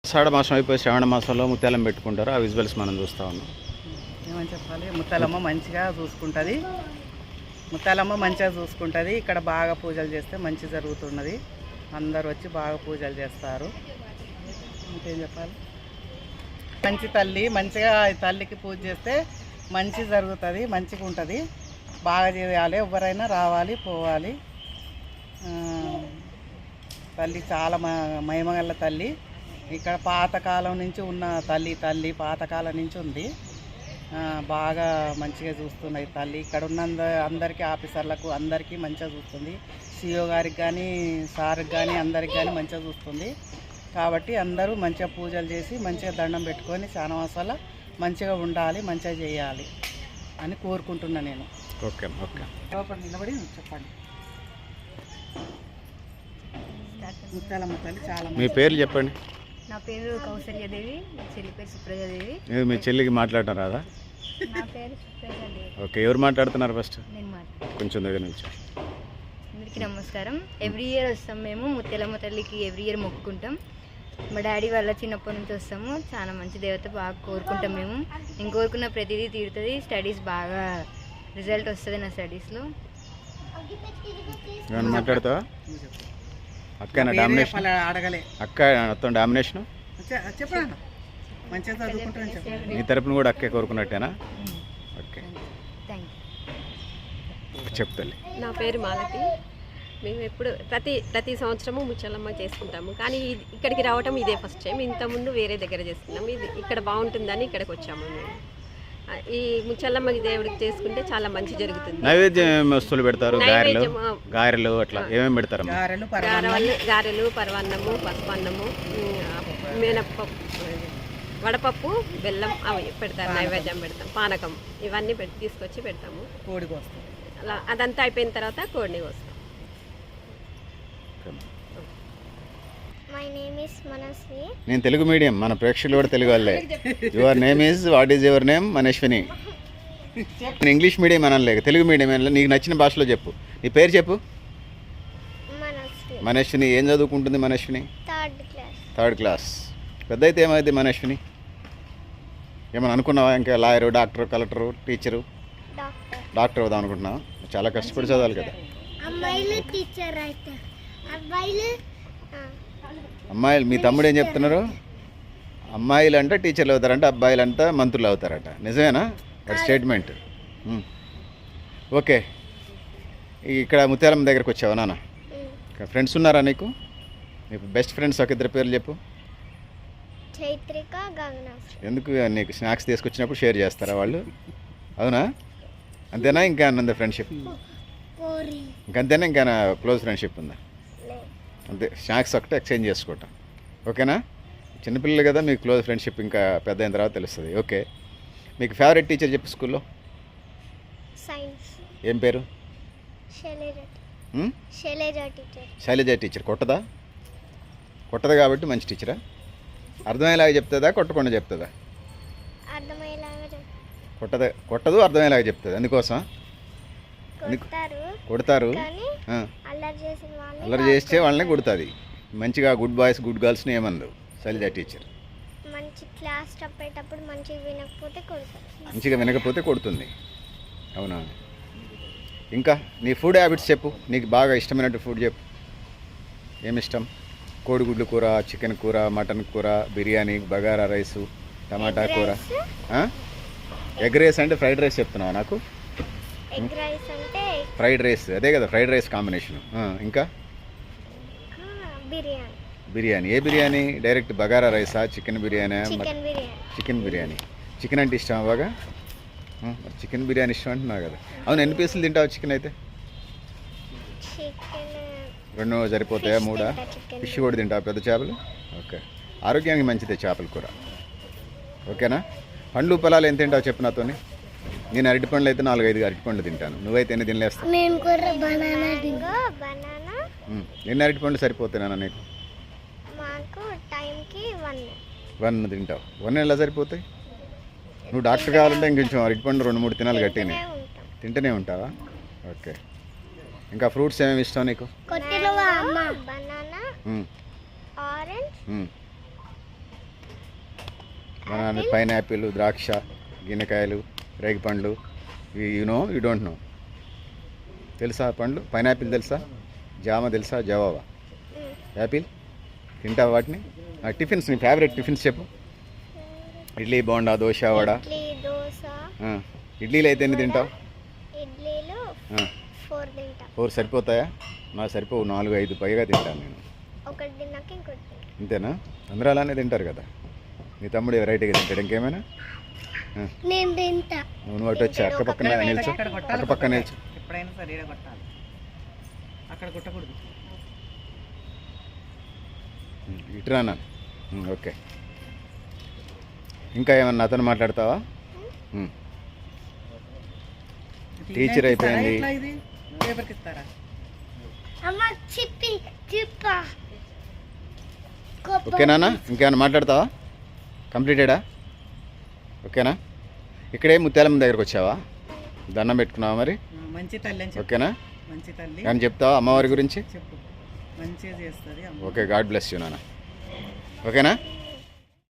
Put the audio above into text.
ఆషాఢ మాసం అయిపోయి శ్రావణ మాసంలో ముత్యాలం పెట్టుకుంటారు. ఆ విజువల్స్ మనం చూస్తూ ఉన్నాం. ఏమని చెప్పాలి, ముత్యాలమ్మ మంచిగా చూసుకుంటుంది. ముత్యాలమ్మ మంచిగా చూసుకుంటుంది. ఇక్కడ బాగా పూజలు చేస్తే మంచి జరుగుతున్నది. అందరు వచ్చి బాగా పూజలు చేస్తారు. ఇంకేం చెప్పాలి, మంచి తల్లి, మంచిగా తల్లికి పూజ చేస్తే మంచి జరుగుతుంది, మంచిగా ఉంటుంది. బాగా చేయాలి, ఎవరైనా రావాలి పోవాలి. తల్లి చాలా మహిమగల తల్లి. ఇక్కడ పాతకాలం నుంచి ఉన్న తల్లి పాతకాలం నుంచి ఉంది. బాగా మంచిగా చూస్తున్నది తల్లి. ఇక్కడ ఉన్న అందరికీ ఆఫీసర్లకు అందరికీ మంచిగా చూస్తుంది. సిఓ గారికి కానీ సార్కి కానీ అందరికి కానీ మంచిగా చూస్తుంది. కాబట్టి అందరూ మంచిగా పూజలు చేసి మంచిగా దండం పెట్టుకొని శానవాసాల మంచిగా ఉండాలి, మంచిగా చేయాలి అని కోరుకుంటున్నాను నేను. ఓకే ఓకే, లోపల నిలబడి చెప్పండి. ముత్యాలమ్మ తల్లి చాలా. మీ పేర్లు చెప్పండి. నా పేరు కౌసల్యదేవి, మా చెల్లి పేరు సుప్రజాదేవి. మీ చెల్లికి మాట్లాడటం రాదా? నా పేరు సుప్రజాదేవి. ఓకే, ఎవరు మాట్లాడుతున్నారు ఫస్ట్? నేను మాట్లాడు. కొంచెం దగ్గర నుంచి. అందరికీ నమస్కారం. ఎవ్రీ ఇయర్ వస్తాం మేము ముత్యాలమ్మ తల్లికి, ఎవ్రీ ఇయర్ మొక్కుకుంటాం. మా డాడీ వాళ్ళ చిన్నప్పటి నుంచి వస్తాము. చాలా మంచి దేవత, బాగా కోరుకుంటాం మేము. నేను కోరుకున్న ప్రతిదీ తీరుతుంది. స్టడీస్ బాగా రిజల్ట్ వస్తుంది నా స్టడీస్లో. ఏమన్నా మాట్లాడతావా? అక్క డామినేషన్ అడగలే. అక్క మొత్తం డామినేషన్ చెప్పండి. మంచిగా చదువుకుంటారని చెప్పండి. మీ తరపున కూడా అక్కే కోరుకున్నట్టేనా? Okay, thank you. చెప్తాలి. నా పేరు మాలతి. మేము ఎప్పుడు ప్రతి సంవత్సరము ముత్యాలమ్మ చేసుకుంటాము. కానీ ఇక్కడికి రావటం ఇదే ఫస్ట్ టైం. ఇంతకుముందు వేరే దగ్గర చేసుకున్నాము. ఇది ఇక్కడ బాగుంటుందని ఇక్కడికి వచ్చాము మేము. ఈ ముత్యాలమ్మ దేవుడికి చేసుకుంటే చాలా మంచి జరుగుతుంది. నైవేద్యం వస్తువులు పెడతారు, గారెలు అట్లా ఏమేమి పెడతారు? గారెలు, పరవాన్నము, పసుపన్నము, మినపప్పు, వడపప్పు, బెల్లం అవి పెడతారు. నైవేద్యం పెడతాం. పానకం ఇవన్నీ తీసుకొచ్చి పెడతాము. కోడి కోస్తాం. అలా అదంతా అయిపోయిన తర్వాత కోడిని కోస్తాం. My name is Manasvi. నేను తెలుగు మీడియం, మన ప్రేక్షకులు కూడా తెలుగు వాళ్ళే. Your name is, what is your name? Manaswini. నేను ఇంగ్లీష్ మీడియం అనలేక తెలుగు మీడియం అనలే. నీకు నచ్చిన భాషలో చెప్పు. నీ పేరు చెప్పు. Manasvi. మనశ్విని ఏం చదువుకుంటుంది? Manaswini third class. పెద్ద అయితే ఏమైంది మనశ్విని? ఏమన్నా అనుకున్నావా? ఇంకా lawyer, doctor, collector, teacher? Doctor అవుదాం అనుకుంటున్నావా? చాలా కష్టపడి చదవాలి కదా. అమ్మాయిలు టీచర్ అయితే, అమ్మాయిలు, మీ తమ్ముడు ఏం చెప్తున్నారు? అమ్మాయిలు అంటే టీచర్లు అవుతారంట, అబ్బాయిలు అంతా మంత్రులు అవుతారట. నిజమేనా అది స్టేట్మెంట్? ఓకే, ఇక్కడ ముత్యాలమ్మ దగ్గరకు వచ్చావా నాన్న? ఫ్రెండ్స్ ఉన్నారా నీకు? నీకు బెస్ట్ ఫ్రెండ్స్ ఒక ఇద్దరు పేర్లు చెప్పు. చైత్రిక, గగనశ్రీ. ఎందుకు నీకు స్నాక్స్ తీసుకొచ్చినప్పుడు షేర్ చేస్తారా వాళ్ళు? అవునా? అంతేనా? ఇంకా అన్నంత ఫ్రెండ్షిప్ ఇంకంతేనా? ఇంకా క్లోజ్ ఫ్రెండ్షిప్ ఉందా? అంతే, స్నాక్స్ ఒకటే ఎక్స్చేంజ్ చేసుకోవటం. ఓకేనా? చిన్నపిల్లలు కదా, మీకు క్లోజ్ ఫ్రెండ్షిప్ ఇంకా పెద్ద అయిన తర్వాత తెలుస్తుంది. ఓకే, మీకు ఫేవరెట్ టీచర్ చెప్పు స్కూల్లో. సైన్స్. ఏం పేరు? శైలజ టీచర్. కొట్టదా కాబట్టి మంచి టీచరా? అర్థమయ్యేలాగా చెప్తుందా, కొట్టకుండా చెప్తుందా? కొట్టదు, అర్థమయ్యేలాగా చెప్తుంది. అందుకోసం కొడతారు. అల్లరి చేస్తే వాళ్ళని కొడుతుంది. మంచిగా గుడ్ బాయ్స్ గుడ్ గర్ల్స్ని ఏమందు శైలజ టీచర్. మంచిగా వినకపోతే కొడుతుంది. అవునా? ఇంకా నీ ఫుడ్ హ్యాబిట్స్ చెప్పు. నీకు బాగా ఇష్టమైనట్టు ఫుడ్ చెప్పు. ఏమిష్టం? కోడిగుడ్లు కూర, చికెన్ కూర, మటన్ కూర, బిర్యానీ, బగారా రైసు, టమాటా కూర. ఎగ్ రైస్ అంటే ఫ్రైడ్ రైస్ చెప్తున్నావా నాకు? ఫ్రైడ్ రైస్ అదే కదా, ఫ్రైడ్ రైస్ కాంబినేషన్. ఇంకా బిర్యానీ. ఏ బిర్యానీ? డైరెక్ట్ బగారా రైసా, chicken biryani? Chicken biryani. Chicken అంటే ఇష్టమా బాగా? చికెన్ బిర్యానీ ఇష్టం అంటున్నావు కదా. అవును, ఎన్ని పీసులు తింటావు చికెన్ అయితే? 2 సరిపోతాయా? 3? ఫిష్ కూడా తింటావు? పెద్ద చేపలు? ఓకే, ఆరోగ్యానికి మంచిదే చేపల కూర. ఓకేనా? పండ్లు పొలాలు ఎంత తింటావు చెప్పు నాతోని. నేను అరటిపండ్లు అయితే 4-5 అరటిపండ్లు తింటాను. నువ్వైతే ఎన్ని తినలేస్తావు? ఎన్ని అరటిపండ్లు సరిపోతాయి నీకు? 1 తింటావు. 1 ఎలా సరిపోతాయి? నువ్వు డాక్టర్ కావాలంటే ఇంకొంచెం అరటిపండు 2-3 తినాలి గట్టినే. తింటూనే ఉంటావా? ఓకే, ఇంకా ఫ్రూట్స్ ఏమేమి ఇష్టం నీకు? బనానా, పైనాపిల్, ద్రాక్ష, గిన్నెకాయలు, రేగి పండ్లు. You don't know. తెలుసా పండ్లు? పైనాపిల్ తెలుసా? జామ తెలుసా? జవాబా? యాపిల్ తింటావా వాటిని? టిఫిన్స్, నీ ఫేవరెట్ టిఫిన్స్ చెప్పు. ఇడ్లీ, బోండా, దోశ, వడ. ఇడ్లీ, దోశ. ఇడ్లీలు అయితే ఎన్ని తింటావు? ఇడ్లీలు 4 తింటా. 4 సరిపోతాయా? నాకు సరిపోవు, 4-5 పైగా తింటాను నేను. ఒకటి తిన్నాక ఇంకోటి తింటా. అంతేనా? అందరూ అలానే తింటారు కదా. నీ తమ్ముడు వెరైటీగా తింటాడు. ఇంకేమైనా? నేను తింటా. నువ్వు అటు వచ్చి అక్క పక్కన నిల్చో, అక్క పక్కన నిల్చో. ఎప్పుడైనా సరే ఈడ కొట్టాలి, అక్కడ కొట్టకూడదు. ఇటురానా? ఓకే. ఇంకా ఏమన్నా అతను మాట్లాడతావా? టీచర్ అయిపోయింది. ఎట్లా ఇది పేపర్కి ఇస్తారా? అమ్మ చిప్పి చిప్ప. ఓకేనా? ఇంకేమైనా మాట్లాడతావా? కంప్లీటెడా? ఓకేనా? ఇక్కడే ముత్యాలమ్మ దగ్గరకు వచ్చావా? దండం పెట్టుకున్నావా మరి? మంచి తల్లి అని చెప్పు. ఓకేనా? మంచి తల్లి కానీ చెప్తావా అమ్మవారి గురించి? చెప్పు, మంచిగా చేస్తుంది అమ్మ. ఓకే, గాడ్ బ్లెస్ యూ నాన్న. ఓకేనా?